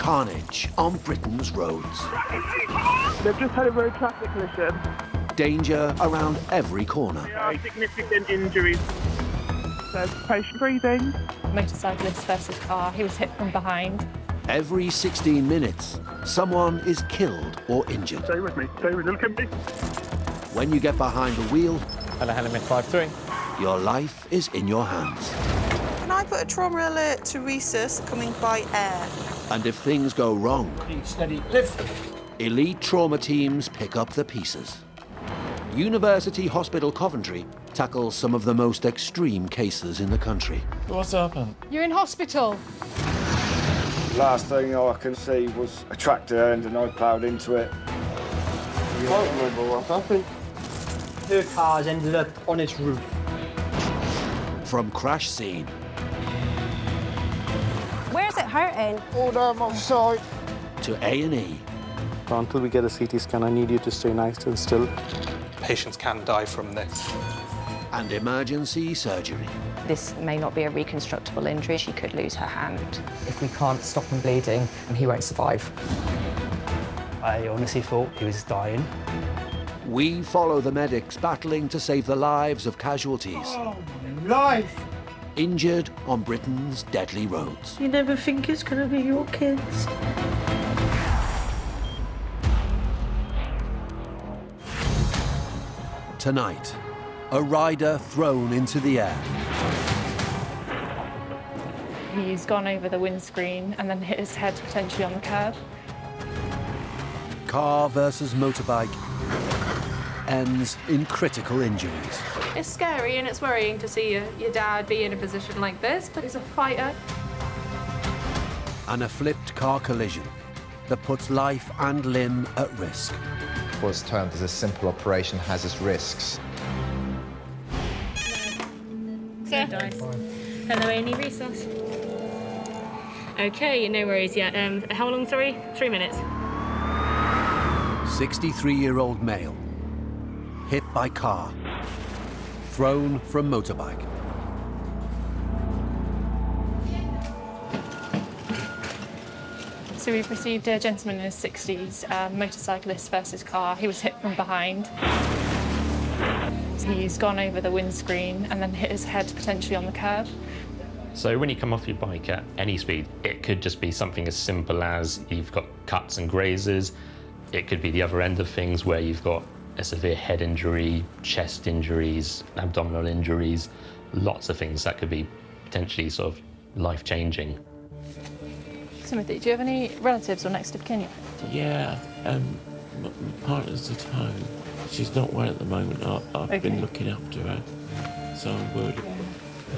Carnage on Britain's roads. They've just had a road traffic collision. Danger around every corner. There are significant injuries. There's patient breathing. Motorcyclist versus car. He was hit from behind. Every 16 minutes, someone is killed or injured. Stay with me. Stay with me. Look at me. When you get behind the wheel, Hello, Mid 53. your life is in your hands. Can I put a trauma alert to Rhesus coming by air? And if things go wrong, Steady, lift. elite trauma teams pick up the pieces. University Hospital Coventry tackles some of the most extreme cases in the country. What's happened? You're in hospital. Last thing I can see was a tractor and I ploughed into it. I can't remember what happened. Her car's ended up on its roof. From crash scene Where's it hurting? Oh, down my side. to A&E, Until we get a CT scan, I need you to stay nice and still. Patients can die from this. and emergency surgery. This may not be a reconstructible injury. She could lose her hand. If we can't stop him bleeding, he won't survive. I honestly thought he was dying. We follow the medics battling to save the lives of casualties Oh, my life! injured on Britain's deadly roads. You never think it's going to be your kids. Tonight, a rider thrown into the air. He's gone over the windscreen and then hit his head potentially on the curb. Car versus motorbike ends in critical injuries. It's scary and it's worrying to see your dad be in a position like this, but he's a fighter. And a flipped car collision that puts life and limb at risk. What's termed as a simple operation has its risks. Sir? Hello, any resource? Okay, no worries yet. How long, sorry? 3 minutes. 63-year-old male, hit by car, thrown from motorbike. So we've received a gentleman in his 60s, motorcyclist versus car. He was hit from behind. He's gone over the windscreen and then hit his head potentially on the curb. So when you come off your bike at any speed, it could just be something as simple as you've got cuts and grazes. It could be the other end of things where you've got a severe head injury, chest injuries, abdominal injuries, lots of things that could be potentially sort of life-changing. Timothy, do you have any relatives or next of kin? Yeah, my partner's at home. She's not well at the moment. I've been looking after her, so I'm worried about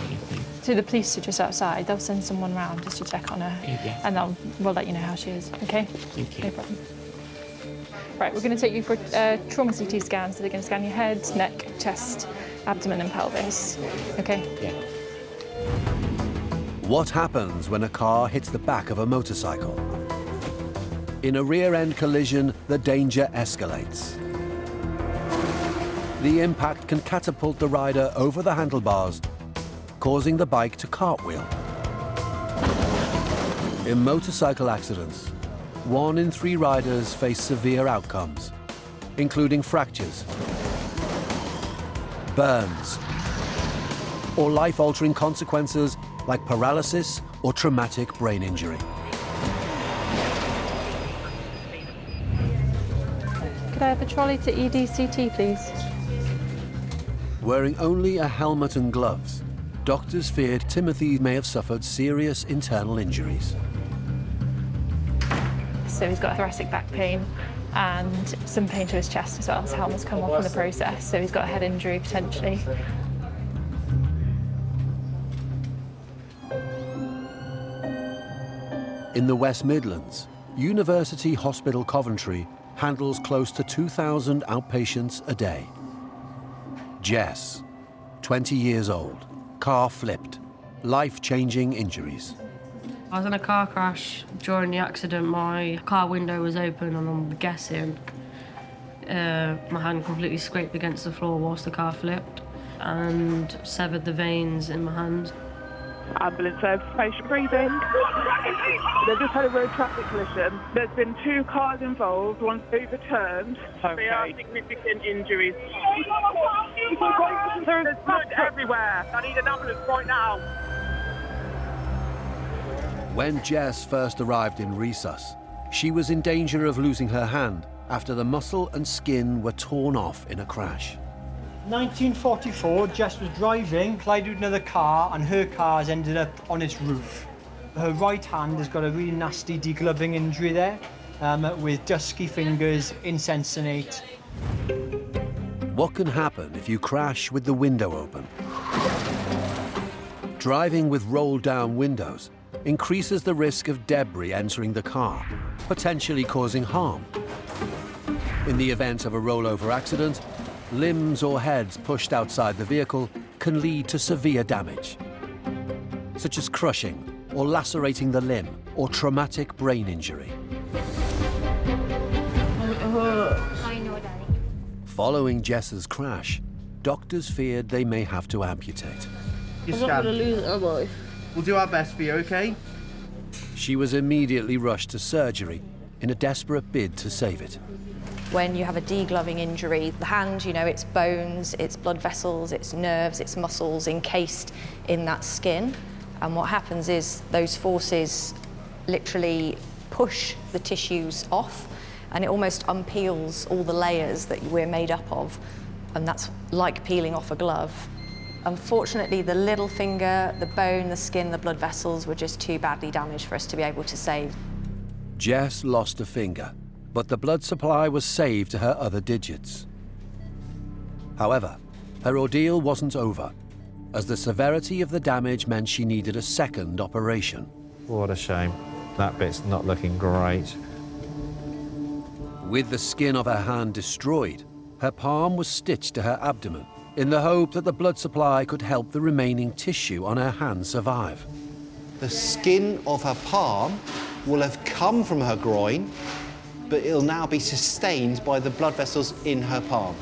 anything. So the police are just outside. They'll send someone round just to check on her, and we'll let you know how she is, OK? Thank you. No problem. Right, we're going to take you for trauma CT scans. So they're going to scan your head, neck, chest, abdomen and pelvis, OK? Yeah. What happens when a car hits the back of a motorcycle? In a rear-end collision, the danger escalates. The impact can catapult the rider over the handlebars, causing the bike to cartwheel. In motorcycle accidents, 1 in 3 riders face severe outcomes, including fractures, burns, or life-altering consequences like paralysis or traumatic brain injury. Could I have a trolley to EDCT, please? Wearing only a helmet and gloves, doctors feared Timothy may have suffered serious internal injuries. So he's got thoracic back pain and some pain to his chest as well. His helmet's come off in the process, so he's got a head injury potentially. In the West Midlands, University Hospital Coventry handles close to 2,000 outpatients a day. Jess, 20 years old, car flipped, life-changing injuries. I was in a car crash. During the accident, my car window was open and I'm guessing my hand completely scraped against the floor whilst the car flipped and severed the veins in my hand. Ambulance service, patient breathing. They've just had a road traffic collision. There's been 2 cars involved, one's overturned. They are significant injuries. There's blood everywhere. I need an ambulance right now. When Jess first arrived in Resus, she was in danger of losing her hand after the muscle and skin were torn off in a crash. 1944, Jess was driving, collided with another car, and her car's ended up on its roof. Her right hand has got a really nasty degloving injury there, with dusky fingers, insensate. What can happen if you crash with the window open? Driving with rolled-down windows increases the risk of debris entering the car, potentially causing harm. In the event of a rollover accident, limbs or heads pushed outside the vehicle can lead to severe damage, such as crushing or lacerating the limb or traumatic brain injury. Following Jess's crash, doctors feared they may have to amputate. I'm not going to lose it, am I? We'll do our best for you, OK? She was immediately rushed to surgery in a desperate bid to save it. When you have a degloving injury, the hand, you know, it's bones, it's blood vessels, it's nerves, it's muscles encased in that skin. And what happens is those forces literally push the tissues off, and it almost unpeels all the layers that we're made up of. And that's like peeling off a glove. Unfortunately, the little finger, the bone, the skin, the blood vessels were just too badly damaged for us to be able to save. Jess lost a finger, but the blood supply was saved to her other digits. However, her ordeal wasn't over, as the severity of the damage meant she needed a second operation. What a shame. That bit's not looking great. With the skin of her hand destroyed, her palm was stitched to her abdomen in the hope that the blood supply could help the remaining tissue on her hand survive. The skin of her palm will have come from her groin, but it'll now be sustained by the blood vessels in her palm.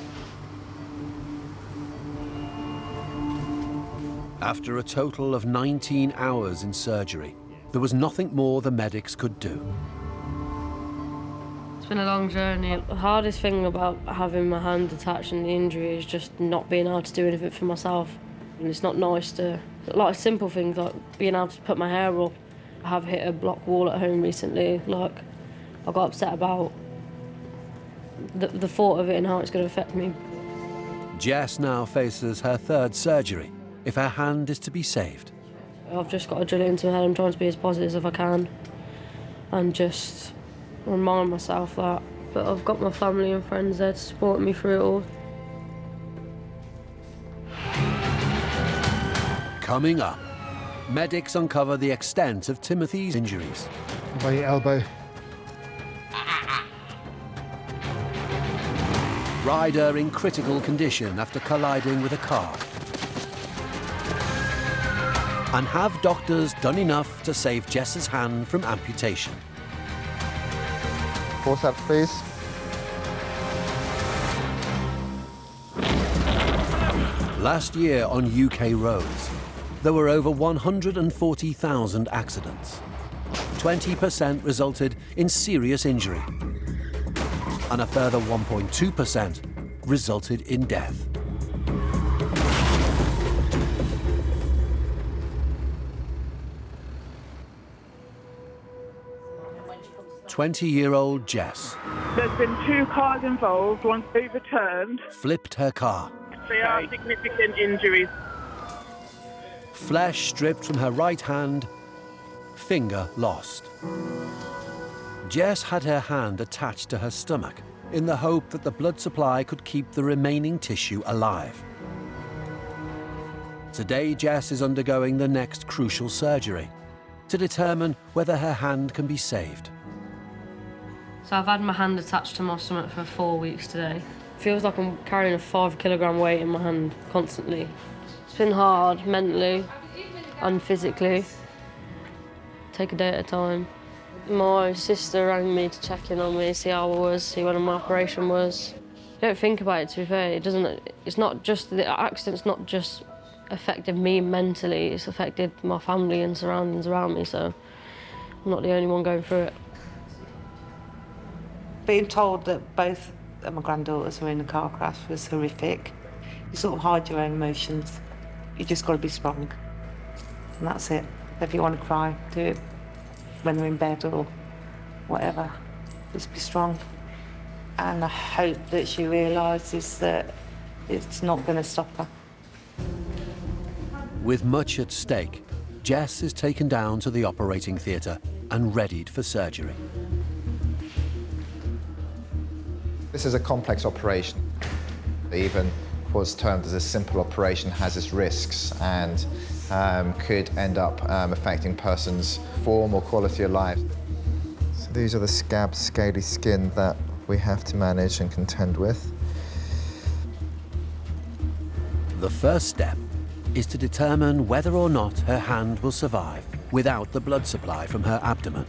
After a total of 19 hours in surgery, there was nothing more the medics could do. It's been a long journey. The hardest thing about having my hand attached and the injury is just not being able to do anything for myself. And it's not nice to... Like simple things like being able to put my hair up. I have hit a block wall at home recently. Like, I got upset about the thought of it and how it's going to affect me. Jess now faces her third surgery if her hand is to be saved. I've just got to drill it into my head. I'm trying to be as positive as I can and just remind myself that. But I've got my family and friends there to support me through it all. Coming up, medics uncover the extent of Timothy's injuries. By your elbow. Rider in critical condition after colliding with a car. And have doctors done enough to save Jess's hand from amputation? Forceps, please. Last year on UK roads, there were over 140,000 accidents. 20% resulted in serious injury, and a further 1.2% resulted in death. "20-year-old Jess There's been 2 cars involved, one's overturned. flipped her car. They are significant injuries. Flesh stripped from her right hand, finger lost. Jess had her hand attached to her stomach in the hope that the blood supply could keep the remaining tissue alive. Today, Jess is undergoing the next crucial surgery to determine whether her hand can be saved. So I've had my hand attached to my stomach for 4 weeks today. Feels like I'm carrying a 5-kilogram weight in my hand constantly. It's been hard mentally and physically. Take a day at a time. My sister rang me to check in on me, see how I was, see when my operation was. I don't think about it, to be fair. It's not just, the accident's not just affected me mentally, it's affected my family and surroundings around me, so I'm not the only one going through it. Being told that both of my granddaughters were in a car crash was horrific. You sort of hide your own emotions. You just got to be strong. And that's it. If you want to cry, do it when they're in bed or whatever. Just be strong. And I hope that she realises that it's not going to stop her. With much at stake, Jess is taken down to the operating theatre and readied for surgery. This is a complex operation. Even what's termed as a simple operation has its risks and could end up affecting person's form or quality of life. So these are the scabbed, scaly skin that we have to manage and contend with. The first step is to determine whether or not her hand will survive without the blood supply from her abdomen.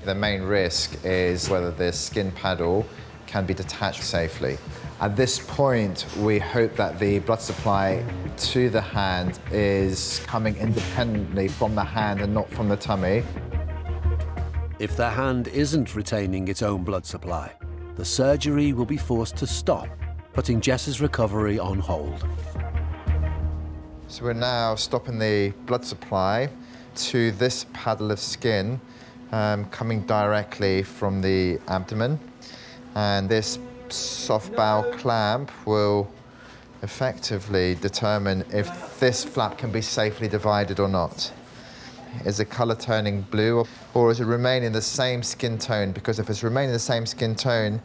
The main risk is whether this skin paddle can be detached safely. At this point, we hope that the blood supply to the hand is coming independently from the hand and not from the tummy. If the hand isn't retaining its own blood supply, the surgery will be forced to stop, putting Jess's recovery on hold. So we're now stopping the blood supply to this paddle of skin coming directly from the abdomen. And this soft bowel clamp will effectively determine if this flap can be safely divided or not. Is the colour turning blue or is it remaining the same skin tone? Because if it's remaining the same skin tone,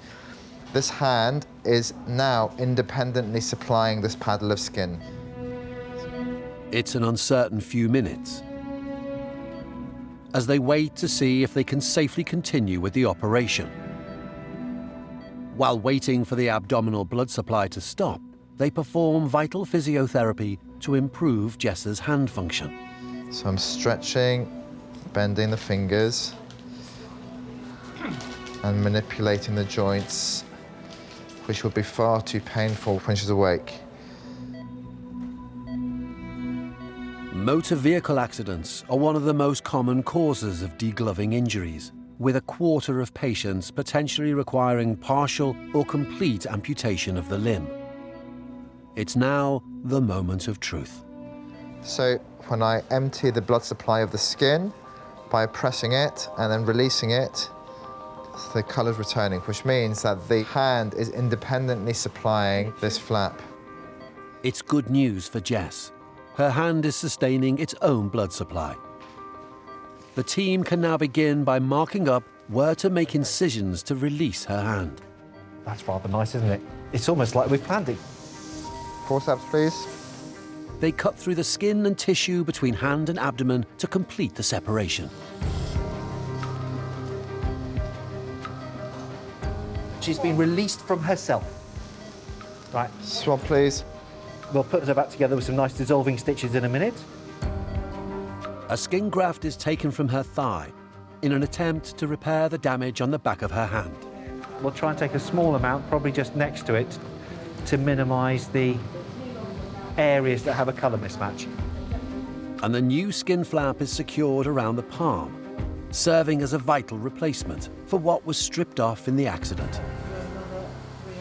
this hand is now independently supplying this paddle of skin. It's an uncertain few minutes as they wait to see if they can safely continue with the operation. While waiting for the abdominal blood supply to stop, they perform vital physiotherapy to improve Jess's hand function. So I'm stretching, bending the fingers, and manipulating the joints, which will be far too painful when she's awake. Motor vehicle accidents are one of the most common causes of degloving injuries, with a quarter of patients potentially requiring partial or complete amputation of the limb. It's now the moment of truth. So when I empty the blood supply of the skin by pressing it and then releasing it, the colour's returning, which means that the hand is independently supplying this flap. It's good news for Jess. Her hand is sustaining its own blood supply. The team can now begin by marking up where to make incisions to release her hand. That's rather nice, isn't it? It's almost like we've planned it. Forceps, please. They cut through the skin and tissue between hand and abdomen to complete the separation. She's been released from herself. Right. Swab, please. We'll put her back together with some nice dissolving stitches in a minute. A skin graft is taken from her thigh in an attempt to repair the damage on the back of her hand. We'll try and take a small amount, probably just next to it, to minimise the areas that have a colour mismatch. And the new skin flap is secured around the palm, serving as a vital replacement for what was stripped off in the accident.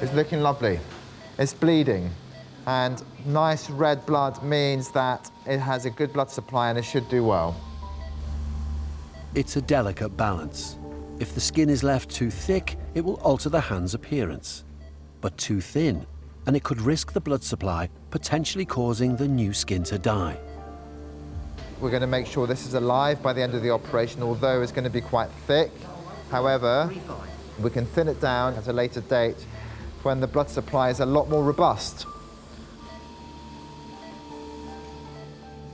It's looking lovely. It's bleeding. And nice red blood means that it has a good blood supply and it should do well. It's a delicate balance. If the skin is left too thick, it will alter the hand's appearance. But too thin, and it could risk the blood supply, potentially causing the new skin to die. We're going to make sure this is alive by the end of the operation, although it's going to be quite thick. However, we can thin it down at a later date when the blood supply is a lot more robust.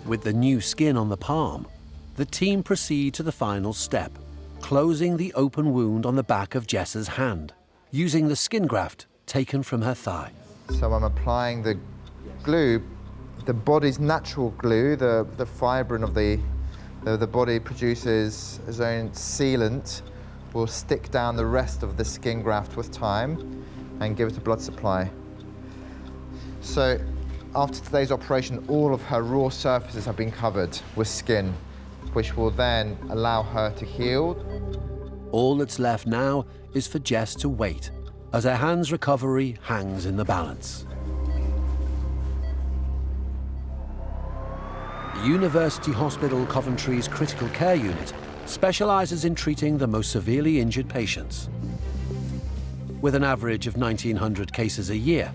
With the new skin on the palm, the team proceed to the final step, closing the open wound on the back of Jess's hand, using the skin graft taken from her thigh. So I'm applying the glue, the body's natural glue, the fibrin of the body produces its own sealant, will stick down the rest of the skin graft with time and give it a blood supply. So After today's operation, all of her raw surfaces have been covered with skin, which will then allow her to heal. All that's left now is for Jess to wait, as her hand's recovery hangs in the balance. University Hospital Coventry's critical care unit specialises in treating the most severely injured patients. With an average of 1,900 cases a year.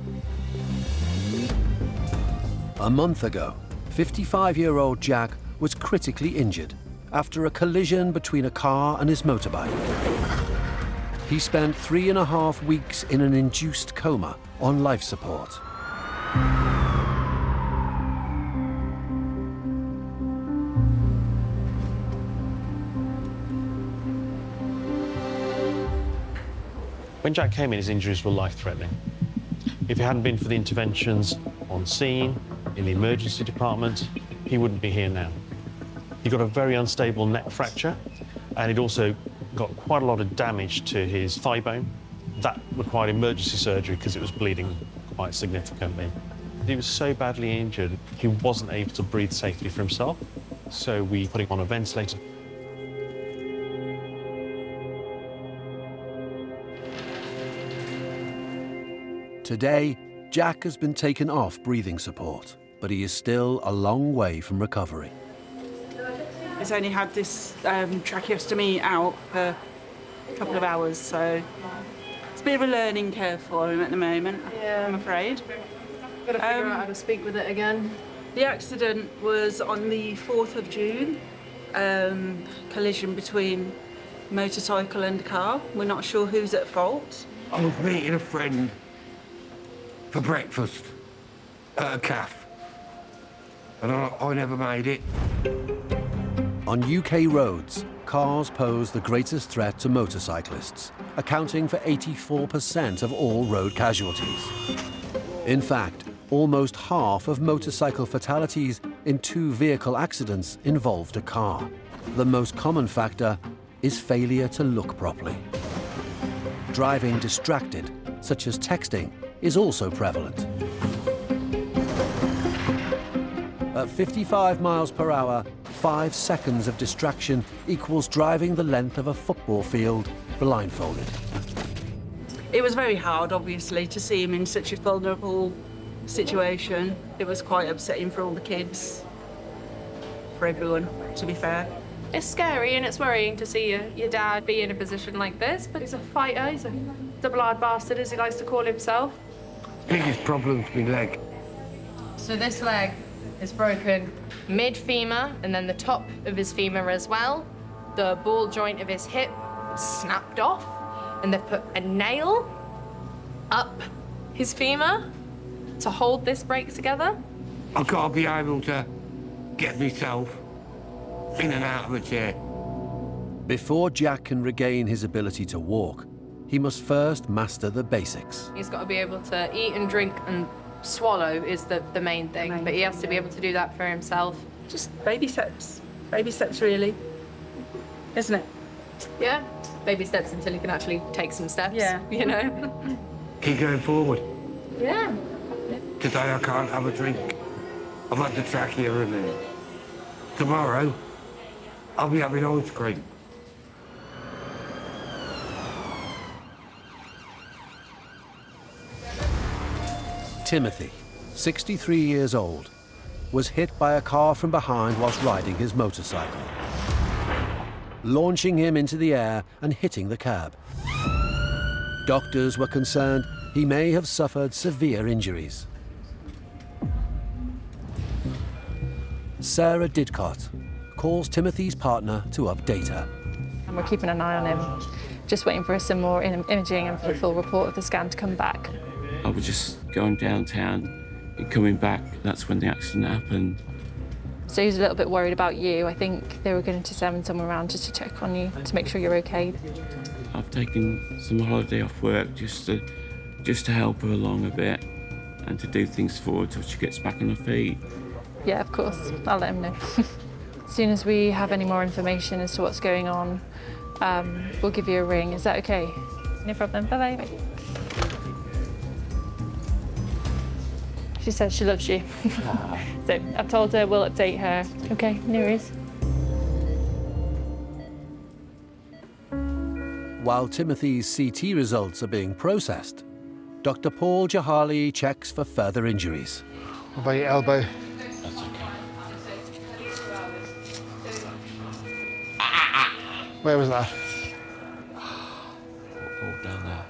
A month ago, 55-year-old Jack was critically injured after a collision between a car and his motorbike. He spent 3.5 weeks in an induced coma on life support. When Jack came in, his injuries were life-threatening. If it hadn't been for the interventions on scene, in the emergency department, he wouldn't be here now. He got a very unstable neck fracture, and he'd also got quite a lot of damage to his thigh bone. That required emergency surgery because it was bleeding quite significantly. He was so badly injured, he wasn't able to breathe safely for himself, so we put him on a ventilator. Today, Jack has been taken off breathing support, but he is still a long way from recovery. He's only had this tracheostomy out for a couple of hours, so it's a bit of a learning curve for him at the moment, I'm afraid. Got to figure out how to speak with it again. The accident was on the 4th of June, collision between motorcycle and car. We're not sure who's at fault. I was meeting a friend for breakfast at a cafe, and I never made it. On UK roads, cars pose the greatest threat to motorcyclists, accounting for 84% of all road casualties. In fact, almost half of motorcycle fatalities in 2 vehicle accidents involved a car. The most common factor is failure to look properly. Driving distracted, such as texting, is also prevalent. At 55 miles per hour, 5 seconds of distraction equals driving the length of a football field blindfolded. It was very hard, obviously, to see him in such a vulnerable situation. It was quite upsetting for all the kids, for everyone, to be fair. It's scary and it's worrying to see your dad be in a position like this, but he's a fighter, he's a double-eyed bastard, as he likes to call himself. Biggest problem's my leg. So this leg is broken mid-femur and then the top of his femur as well. The ball joint of his hip snapped off and they've put a nail up his femur to hold this break together. I've got to be able to get myself in and out of a chair. Before Jack can regain his ability to walk, he must first master the basics. He's got to be able to eat and drink and swallow is the main thing, but he has to be able to do that for himself. Just baby steps really, isn't it? Yeah, baby steps until he can actually take some steps, you know? Keep going forward. Yeah. Today I can't have a drink. I've had the trachea removed. Tomorrow, I'll be having ice cream. Timothy, 63 years old, was hit by a car from behind whilst riding his motorcycle, launching him into the air and hitting the cab. Doctors were concerned he may have suffered severe injuries. Sarah Didcott calls Timothy's partner to update her. And we're keeping an eye on him, just waiting for some more imaging and for the full report of the scan to come back. I was just going downtown and coming back. That's when the accident happened. So he's a little bit worried about you. I think they were going to send someone around just to check on you, to make sure you're okay. I've taken some holiday off work just to help her along a bit and to do things for her till she gets back on her feet. Yeah, of course. I'll let him know. As soon as we have any more information as to what's going on, we'll give you a ring. Is that okay? No problem. Bye-bye. She says she loves you. So I've told her we'll update her. Okay, no worries. While Timothy's CT results are being processed, Dr. Paul Jahali checks for further injuries. What about your elbow? Where was that? Oh, down there.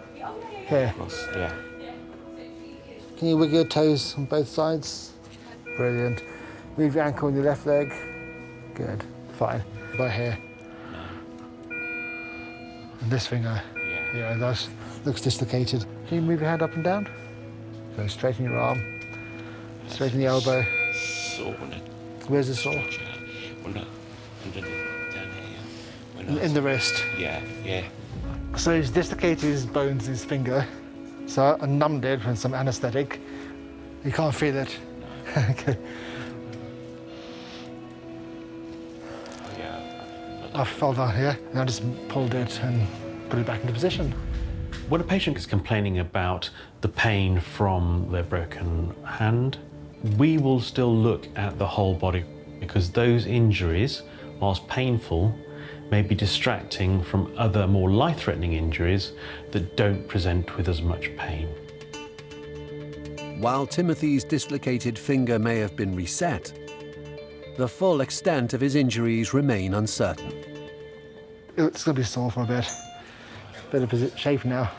Here. Yeah. Can you wiggle your toes on both sides? Brilliant. Move your ankle on your left leg. Good. Fine. About here. And this finger. Yeah, that looks dislocated. Can you move your hand up and down? Go straighten your arm. Straighten the elbow. Where's the sore? Well, no, down here. In the wrist. Yeah, yeah. So he's dislocated his bones in his finger. So I numbed it with some anaesthetic. You can't feel it. Okay. I fell down here and I just pulled it and put it back into position. When a patient is complaining about the pain from their broken hand, we will still look at the whole body because those injuries, whilst painful, may be distracting from other more life-threatening injuries that don't present with as much pain. While Timothy's dislocated finger may have been reset, the full extent of his injuries remain uncertain. It's going to be sore for a bit. Better shape now.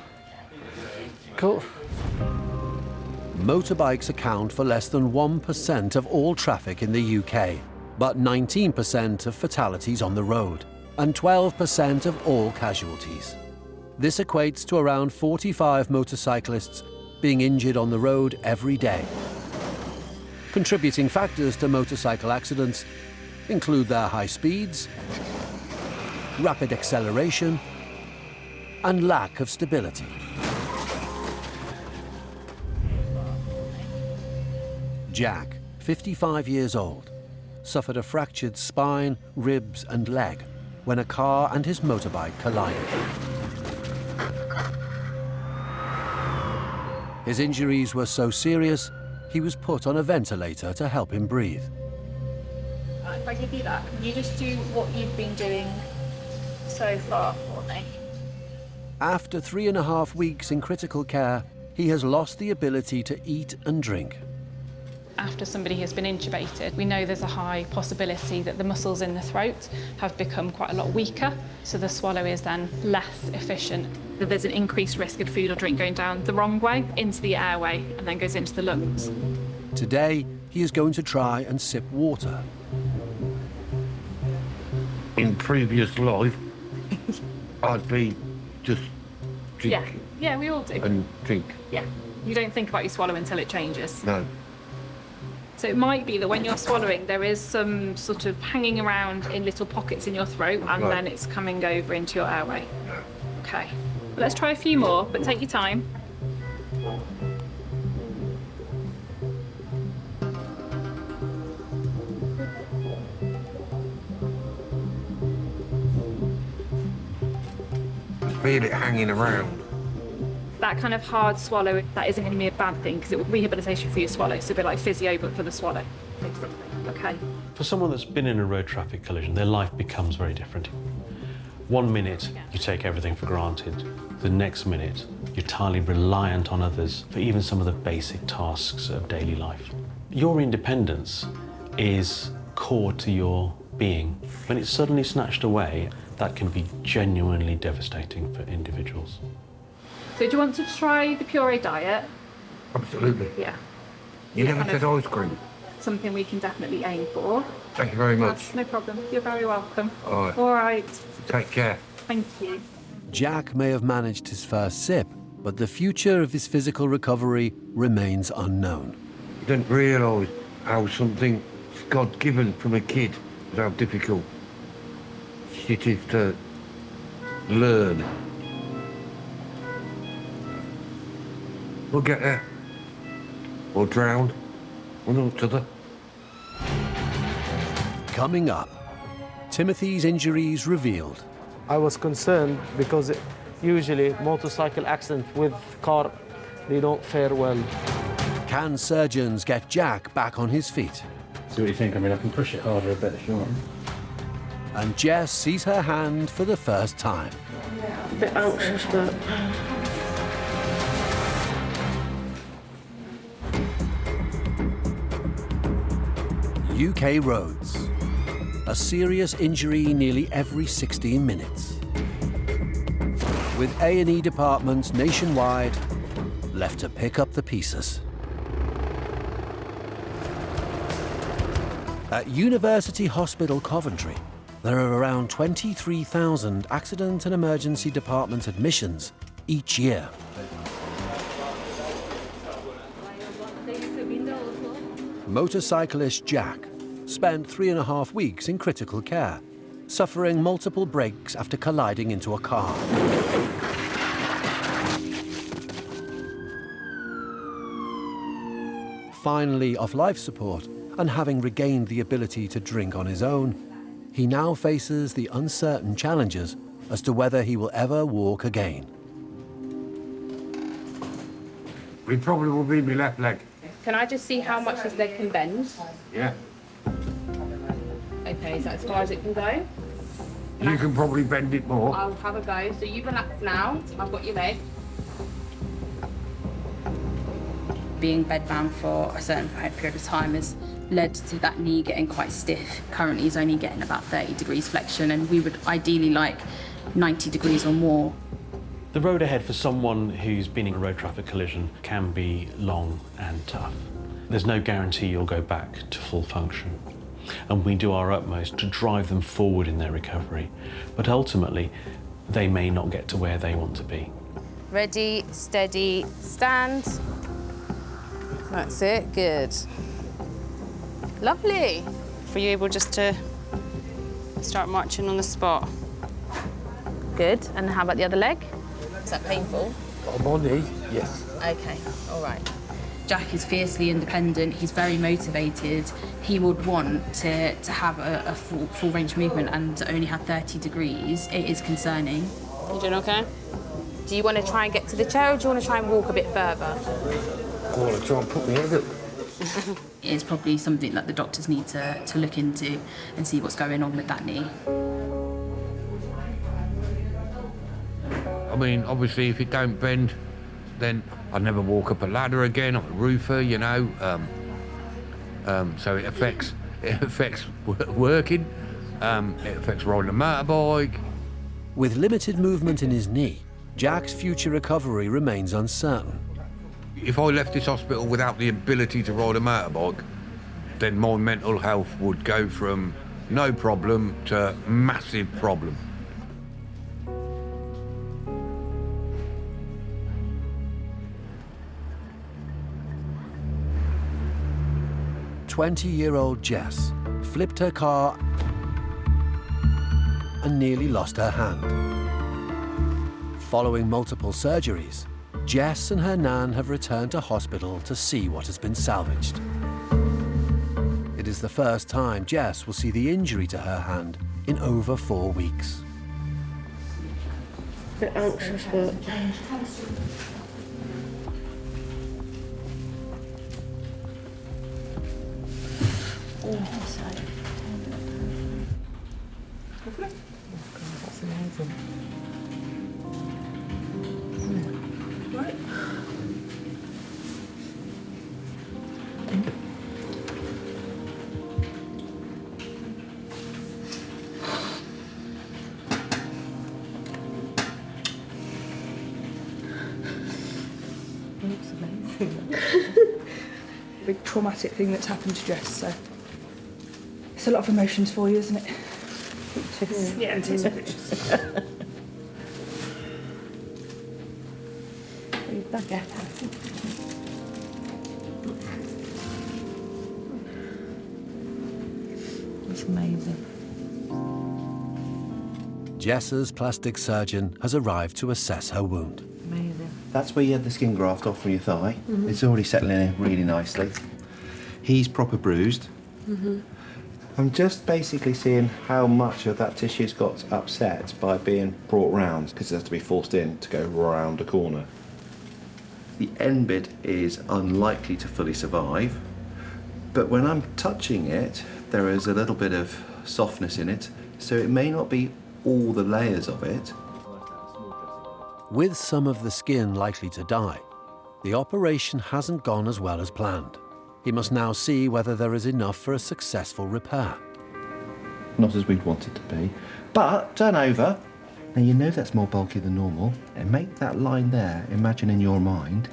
Cool. Motorbikes account for less than 1% of all traffic in the UK, but 19% of fatalities on the road, and 12% of all casualties. This equates to around 45 motorcyclists being injured on the road every day. Contributing factors to motorcycle accidents include their high speeds, rapid acceleration, and lack of stability. Jack, 55 years old, suffered a fractured spine, ribs, and leg when a car and his motorbike collided. His injuries were so serious, he was put on a ventilator to help him breathe. If I give you that, can you just do what you've been doing so far for me? After 3.5 weeks in critical care, he has lost the ability to eat and drink. After somebody has been intubated, we know there's a high possibility that the muscles in the throat have become quite a lot weaker, so the swallow is then less efficient. There's an increased risk of food or drink going down the wrong way into the airway and then goes into the lungs. Today, he is going to try and sip water. In previous life, I'd be just drinking. Yeah, we all do. And drink. Yeah, you don't think about your swallow until it changes. No. So it might be that when you're swallowing, there is some sort of hanging around in little pockets in your throat, and then it's coming over into your airway. Okay. Let's try a few more, but take your time. Feel it hanging around. That kind of hard swallow, that isn't going to be a bad thing because it will rehabilitation for your swallow. So a bit like physio, but for the swallow. Okay. For someone that's been in a road traffic collision, their life becomes very different. 1 minute, you take everything for granted. The next minute, you're entirely reliant on others for even some of the basic tasks of daily life. Your independence is core to your being. When it's suddenly snatched away, that can be genuinely devastating for individuals. So do you want to try the puree diet? Absolutely. Yeah. You never said ice cream. Something we can definitely aim for. Thank you very much. No problem. You're very welcome. All right. All right. Take care. Thank you. Jack may have managed his first sip, but the future of his physical recovery remains unknown. You don't realise how something God-given from a kid, how difficult it is to learn. We'll get there. Or drown. One or the other. Coming up, Timothy's injuries revealed. I was concerned because usually motorcycle accident with car, they don't fare well. Can surgeons get Jack back on his feet? See what you think. I mean, I can push it harder a bit if you want. And Jess sees her hand for the first time. A bit anxious, but... UK roads. A serious injury nearly every 16 minutes. With A&E departments nationwide left to pick up the pieces. At University Hospital Coventry, there are around 23,000 accident and emergency department admissions each year. Motorcyclist Jack spent 3.5 weeks in critical care, suffering multiple breaks after colliding into a car. Finally off life support and having regained the ability to drink on his own, he now faces the uncertain challenges as to whether he will ever walk again. It probably will be my left leg. Can I just see how much his leg can bend? Yeah. Okay, is that as far as it can go? You can probably bend it more. I'll have a go. So you relax now. I've got your leg. Being bedbound for a certain period of time has led to that knee getting quite stiff. Currently he's only getting about 30 degrees flexion, and we would ideally like 90 degrees or more. The road ahead for someone who's been in a road traffic collision can be long and tough. There's no guarantee you'll go back to full function. And we do our utmost to drive them forward in their recovery. But ultimately, they may not get to where they want to be. Ready, steady, stand. That's it, good. Lovely. Were you able just to start marching on the spot? Good, and how about the other leg? Is that painful? Body, yes. Okay, all right. Jack is fiercely independent, he's very motivated. He would want to have a full range of movement, and to only have 30 degrees, it is concerning. You doing okay? Do you want to try and get to the chair, or do you want to try and walk a bit further? I want to try and put me in it. It is probably something that the doctors need to look into and see what's going on with that knee. I mean, obviously, if it don't bend, then I'd never walk up a ladder again. I'm a roofer, you know. So it affects working. It affects riding a motorbike. With limited movement in his knee, Jack's future recovery remains uncertain. If I left this hospital without the ability to ride a motorbike, then my mental health would go from no problem to massive problem. "20-year-old Jess flipped her car and nearly lost her hand. Following multiple surgeries, Jess and her nan have returned to hospital to see what has been salvaged. It is the first time Jess will see the injury to her hand in over 4 weeks. A bit anxious, but... That's amazing. Right. Looks amazing. Big traumatic thing that's happened to Jess, so it's a lot of emotions for you, isn't it? Yeah, it is pictures. It's amazing. Jess's plastic surgeon has arrived to assess her wound. Amazing. That's where you had the skin graft off from your thigh. Mhm. It's already settling in really nicely. He's proper bruised. Mm-hmm. I'm just basically seeing how much of that tissue's got upset by being brought round, because it has to be forced in to go round a corner. The end bit is unlikely to fully survive, but when I'm touching it, there is a little bit of softness in it, so it may not be all the layers of it. With some of the skin likely to die, the operation hasn't gone as well as planned. He must now see whether there is enough for a successful repair. Not as we'd want it to be, but turn over. Now you know that's more bulky than normal, and make that line there, imagine in your mind,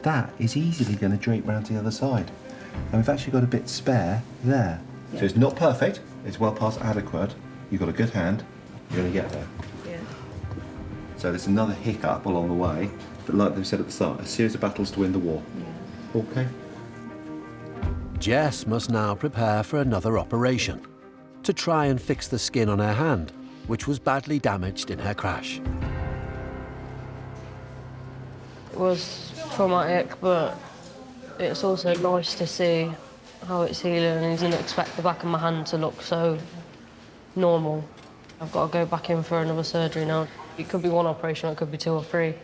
that is easily going to drape round to the other side. And we've actually got a bit spare there. So it's not perfect, it's well past adequate. You've got a good hand, you're going to get there. Yeah. So there's another hiccup along the way, but like they said at the start, a series of battles to win the war. Yeah. Okay. Jess must now prepare for another operation to try and fix the skin on her hand, which was badly damaged in her crash. It was traumatic, but it's also nice to see how it's healing, and I didn't expect the back of my hand to look so normal. I've got to go back in for another surgery now. It could be one operation, it could be 2 or 3.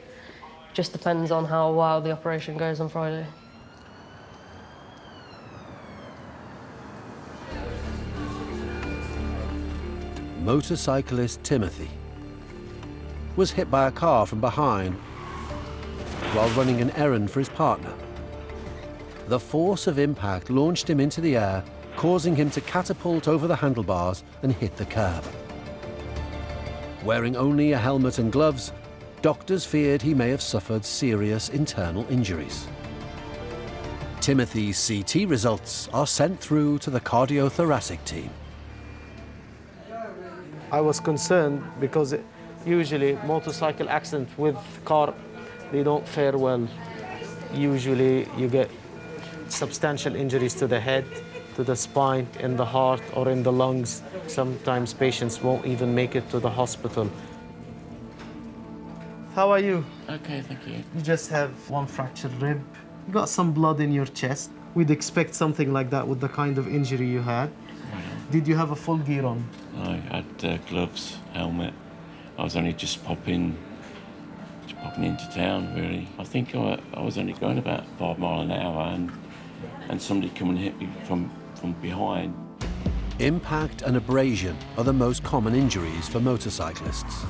Just depends on how well the operation goes on Friday. Motorcyclist Timothy was hit by a car from behind while running an errand for his partner. The force of impact launched him into the air, causing him to catapult over the handlebars and hit the curb. Wearing only a helmet and gloves, doctors feared he may have suffered serious internal injuries. Timothy's CT results are sent through to the cardiothoracic team. I was concerned because usually motorcycle accident with car, they don't fare well. Usually you get substantial injuries to the head, to the spine, in the heart or in the lungs. Sometimes patients won't even make it to the hospital. How are you? Okay, thank you. You just have one fractured rib. You got some blood in your chest. We'd expect something like that with the kind of injury you had. Did you have a full gear on? I had gloves, helmet. I was only just popping into town, really. I think I was only going about 5 miles an hour, and somebody come and hit me from behind. Impact and abrasion are the most common injuries for motorcyclists.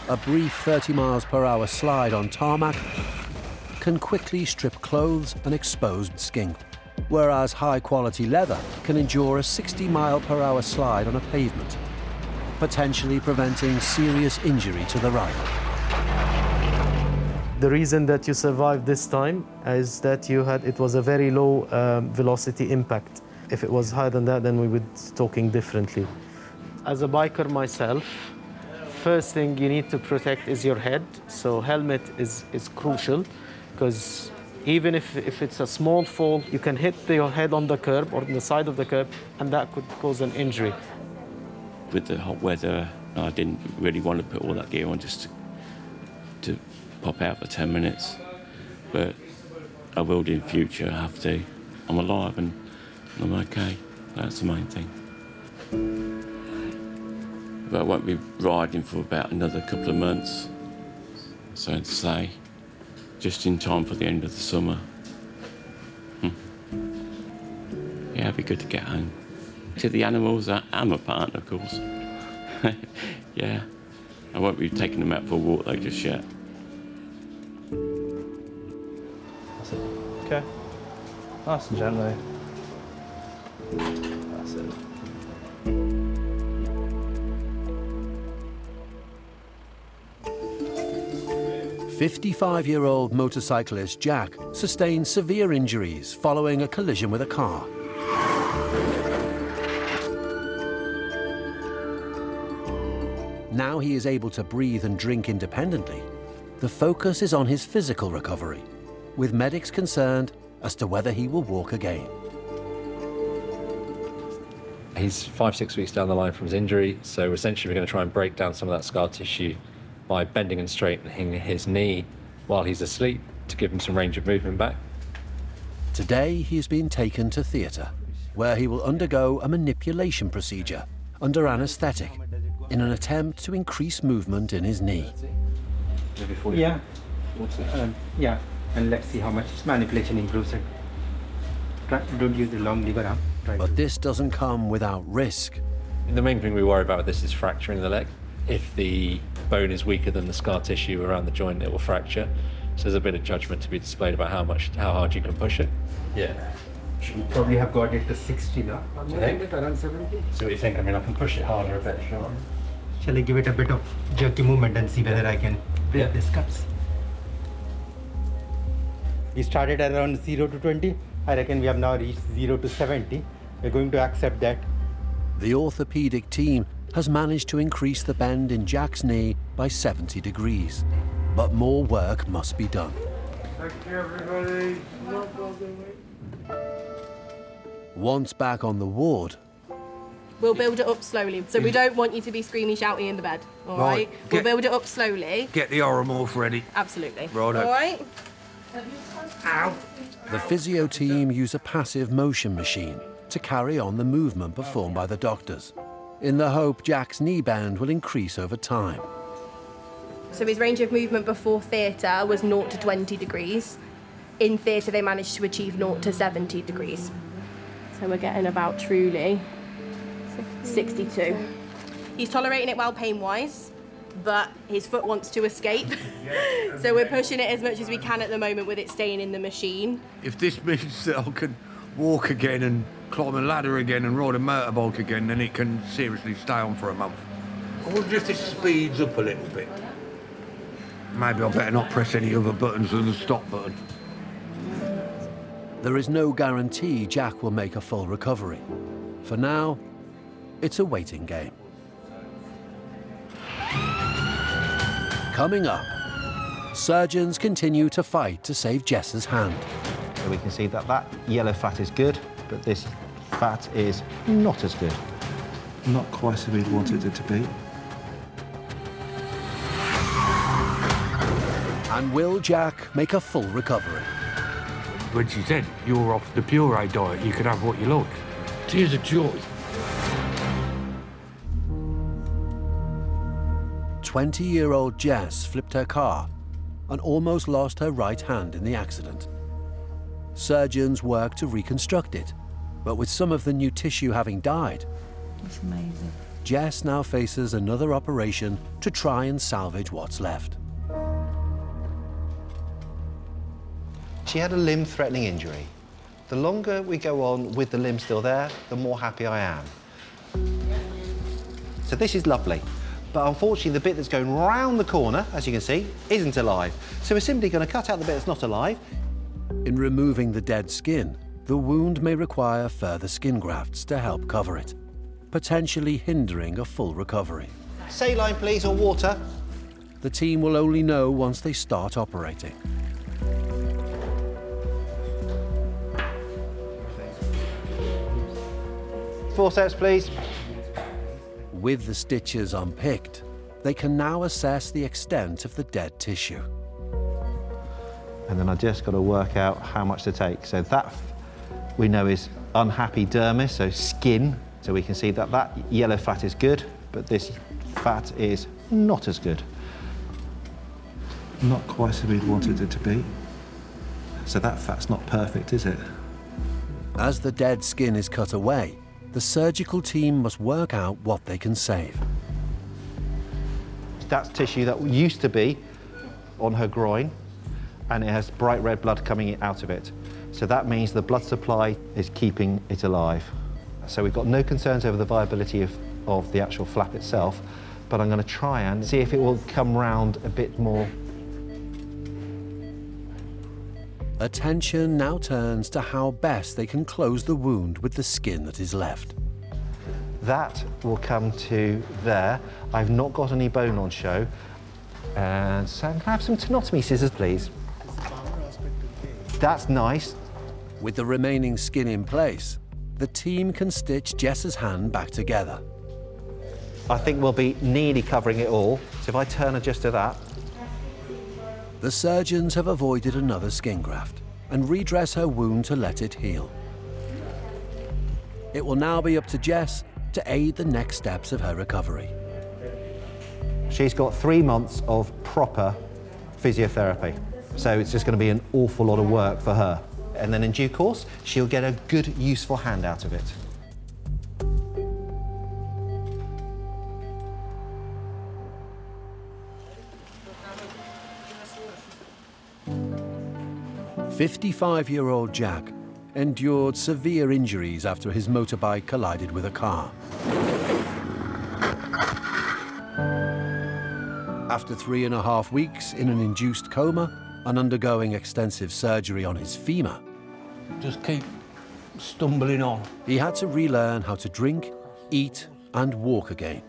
A brief 30 miles per hour slide on tarmac can quickly strip clothes and expose skin, whereas high-quality leather can endure a 60 mile per hour slide on a pavement, potentially preventing serious injury to the rider. The reason that you survived this time is that it was a very low velocity impact. If it was higher than that, then we would be talking differently. As a biker myself, first thing you need to protect is your head. So helmet is crucial, because even if it's a small fall, you can hit your head on the curb or on the side of the curb, and that could cause an injury. With the hot weather, I didn't really want to put all that gear on just to pop out for 10 minutes. But I will do in future, I have to. I'm alive and I'm okay. That's the main thing. But I won't be riding for about another couple of months, so to say. Just in time for the end of the summer. Yeah, it'd be good to get home. To the animals and my partner, of course. Yeah, I won't be taking them out for a walk though just yet. That's it. Okay. Nice and gently. That's it. 55-year-old motorcyclist Jack sustained severe injuries following a collision with a car. Now he is able to breathe and drink independently. The focus is on his physical recovery, with medics concerned as to whether he will walk again. He's 5-6 weeks down the line from his injury, so essentially we're going to try and break down some of that scar tissue by bending and straightening his knee while he's asleep to give him some range of movement back. Today he is being taken to theatre, where he will undergo a manipulation procedure under anaesthetic in an attempt to increase movement in his knee. Yeah. Yeah. And let's see how much manipulation improves it. Don't use the long lever arm. But this doesn't come without risk. The main thing we worry about with this is fracturing the leg. If the bone is weaker than the scar tissue around the joint, it will fracture. So there's a bit of judgment to be displayed about how hard you can push it. Yeah. You probably have got it to 60 now. Around 70. So what do you think? I mean, I can push it harder a bit, sure. Shall I give it a bit of jerky movement and see whether I can break this cuts? We started around 0 to 20. I reckon we have now reached 0 to 70. We're going to accept that. The orthopedic team has managed to increase the bend in Jack's knee by 70 degrees. But more work must be done. Thank you, everybody. Once back on the ward, we'll build it up slowly. So we don't want you to be screaming, shouting in the bed, all right? We'll build it up slowly. Get the oromorph ready. Absolutely. Righto. All right? Ow. the physio team use a passive motion machine to carry on the movement performed by the doctors, in the hope Jack's knee bend will increase over time. So his range of movement before theatre was 0 to 20 degrees. In theatre, they managed to achieve 0 to 70 degrees. So we're getting about truly 62. He's tolerating it well pain-wise, but his foot wants to escape. So we're pushing it as much as we can at the moment with it staying in the machine. If this means that I can walk again and climb a ladder again and ride a motorbike again, then it can seriously stay on for a month. I wonder if this speeds up a little bit. Maybe I better not press any other buttons than the stop button. There is no guarantee Jack will make a full recovery. For now, it's a waiting game. Coming up, surgeons continue to fight to save Jess's hand. So we can see that that yellow fat is good, but this fat is not as good. Not quite as we'd wanted it to be. And will Jack make a full recovery? When she said you're off the puree diet, you can have what you like. Tears of joy. 20-year-old Jess flipped her car and almost lost her right hand in the accident. Surgeons worked to reconstruct it, but with some of the new tissue having died, That's amazing. Jess now faces another operation to try and salvage what's left. She had a limb-threatening injury. The longer we go on with the limb still there, the more happy I am. So this is lovely, but unfortunately the bit that's going round the corner, as you can see, isn't alive. So we're simply going to cut out the bit that's not alive. In removing the dead skin, the wound may require further skin grafts to help cover it, potentially hindering a full recovery. Saline, please, or water. The team will only know once they start operating. Forceps, please. With the stitches unpicked, they can now assess the extent of the dead tissue. And then I just got to work out how much to take. So that we know is unhappy dermis, so skin. So we can see that that yellow fat is good, but this fat is not as good. Not quite as we'd wanted it to be. So that fat's not perfect, is it? As the dead skin is cut away, the surgical team must work out what they can save. That's tissue that used to be on her groin, and it has bright red blood coming out of it. So that means the blood supply is keeping it alive. So we've got no concerns over the viability of the actual flap itself, but I'm going to try and see if it will come round a bit more. Attention now turns to how best they can close the wound with the skin that is left. That will come to there. I've not got any bone on show. And so can I have some tenotomy scissors, please? That's nice. With the remaining skin in place, the team can stitch Jess's hand back together. I think we'll be nearly covering it all. So if I turn her just to that. The surgeons have avoided another skin graft and redress her wound to let it heal. It will now be up to Jess to aid the next steps of her recovery. She's got 3 months of proper physiotherapy. So it's just going to be an awful lot of work for her. And then in due course, she'll get a good, useful hand out of it. "55-year-old Jack endured severe injuries after his motorbike collided with a car. After 3.5 weeks in an induced coma and undergoing extensive surgery on his femur, Just keep stumbling on. he had to relearn how to drink, eat and walk again.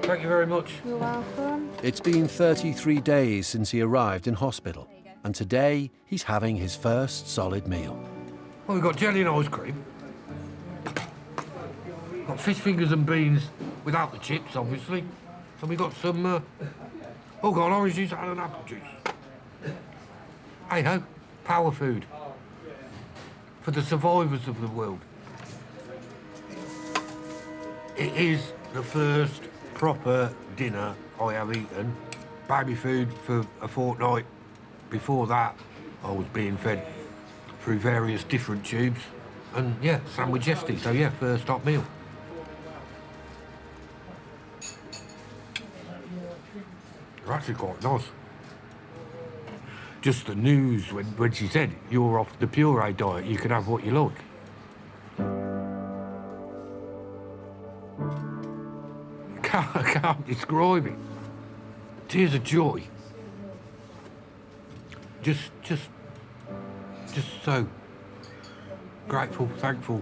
Thank you very much. You're welcome. It's been 33 days since he arrived in hospital, and today he's having his first solid meal. Well, we've got jelly and ice cream. Got fish fingers and beans without the chips, obviously. And we got some, oh, got orange juice and an apple juice. Hey ho, power food. For the survivors of the world. It is the first proper dinner I have eaten. Baby food for a fortnight. Before that, I was being fed through various different tubes. And yeah, sandwich yesterday, so yeah, first hot meal. They're actually quite nice. Just the news when she said you're off the puree diet, you can have what you like. I can't describe it. Tears of joy. Just so grateful, thankful.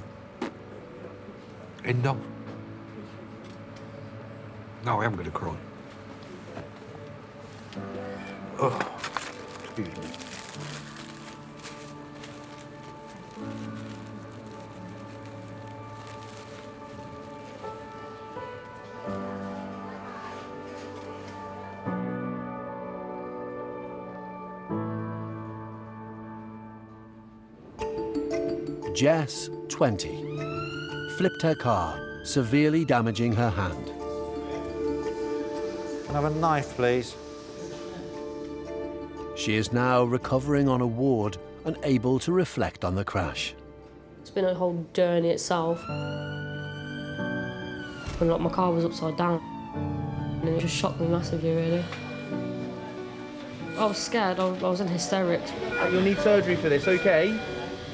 End of. No, I am going to cry. Oh, excuse me. Jess, 20, flipped her car, severely damaging her hand. Can I have a knife, please? She is now recovering on a ward and able to reflect on the crash. It's been a whole journey itself. When like, my car was upside down, and it just shocked me massively, really. I was scared, I was in hysterics. You'll need surgery for this, okay?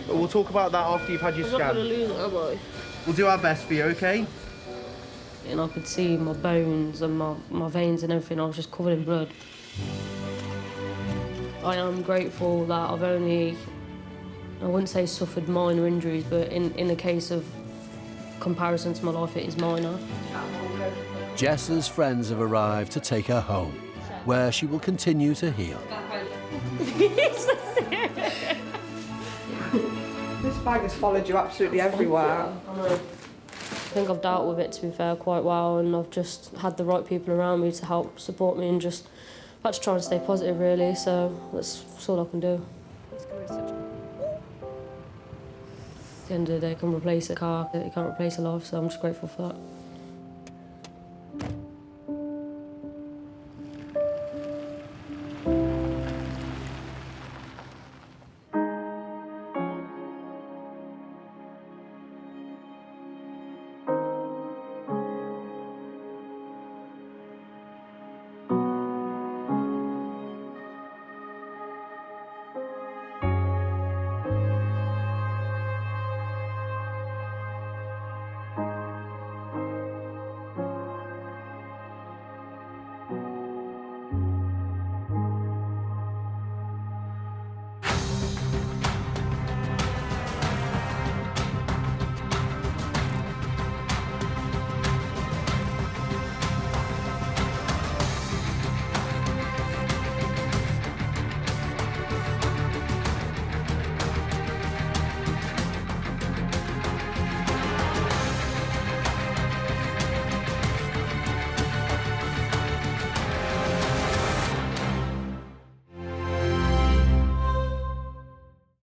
But we'll talk about that after you've had your I'm scan. not going to lose it, am I? We'll do our best for you, okay? And I could see my bones and my veins and everything. I was just covered in blood. I am grateful that I've only, I wouldn't say suffered minor injuries, but in the case of comparison to my life, it is minor. Jess's friends have arrived to take her home, where she will continue to heal. This bag has followed you absolutely everywhere. I think I've dealt with it, to be fair, quite well, and I've just had the right people around me to help support me and just had to try and stay positive, really, so that's all I can do. At the end of the day, it can replace a car, it can't replace a life, so I'm just grateful for that.